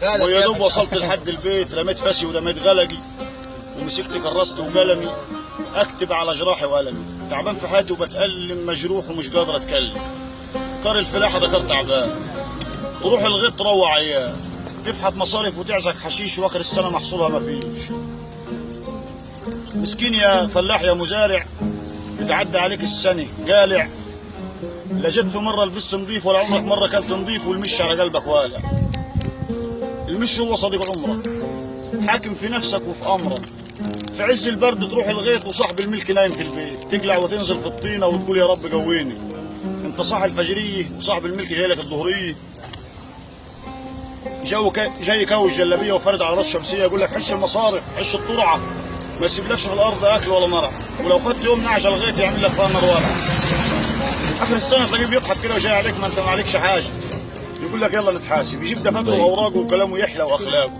ويا دوب وصلت لحد البيت رميت فاسي ورميت غلقي ومسكت كرست وقلمي اكتب على جراحي وألمي. تعبان في حياتي وبتألم مجروح ومش قادر اتكلم. كار الفلاحه ده كار تعبان. تروح الغيط تروع عيال، تفحت مصارف وتعزك حشيش واخر السنه محصولها مفيش. مسكين يا فلاح يا مزارع، بتعدي عليك السنه قالع، لا جيت في مره لبست نضيف ولا عمرك مره كلت نضيف والمش على قلبك والع. المش هو صديق عمرك، حاكم في نفسك وفي امرك. في عز البرد تروح الغيط وصاحب الملك نايم في البيت، تقلع وتنزل في الطينه وتقول يا رب قويني. انت صاحي الفجريه وصاحب الملك جاي لك الظهريه. جاي كوش جلابيه وفارد على راس شمسيه، يقول لك حش المصارف حش الطرعه، ما يسيبلكش في الارض اكل ولا مرع، ولو خدت يوم نعش الغيط يعمل لك فيها نار ولع. اخر السنه تلاقيه بيضحك كده وجاي عليك ما انت ما عليكش حاجه، يقول لك يلا نتحاسب، يجيب دفاتره واوراقه وكلامه يحلى واخلاقه.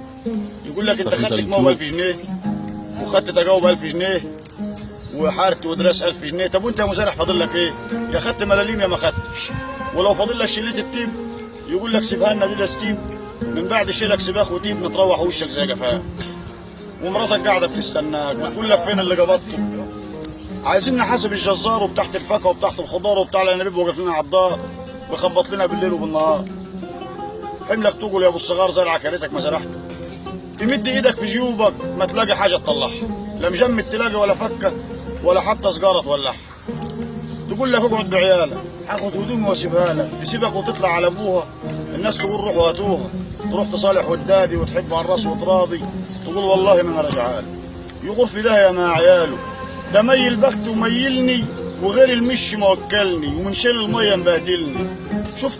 يقول لك انت خدت جموع ب 1000 جنيه وخدت تجاوب 1000 جنيه وحارت ودراس 1000 جنيه. طب وانت يا مزارع فاضل لك ايه؟ يا خدت ملاليم يا ما خدتش. ولو فاضل لك شليت التيم يقول لك سيبها لنا دي لاستيم، من بعد شيلك سباخ وتيب نتروح وشك زي جفاك. ومراتك قاعده بتستناك بتقول لك فين اللي قبضته. عايزين نحاسب الجزار وبتاعت الفاكهه وبتاعت الخضار وبتاع الانابيب واقف لنا على الدار بخبط لنا بالليل وبالنهار. حملك تقول يا ابو الصغار زرعك يا ريتك ما زرعته. تمد ايدك في جيوبك ما تلاقي حاجه تطلعها، لا مجمد تلاقي ولا فكه ولا حتى سجاره تولعها. تقول لك اقعد بعيالك هاخد هدومي واسيبها لك، تسيبك وتطلع على ابوها، الناس تقول روح وهاتوها، تروح تصالح ودادي وتحب على الراس وتراضي، تقول والله ما انا راجعاله. يغور في داهيه مع عياله، ده ميل بخت وميلني وغير المش موكلني ومن شيل الميه مبهدلني. شفت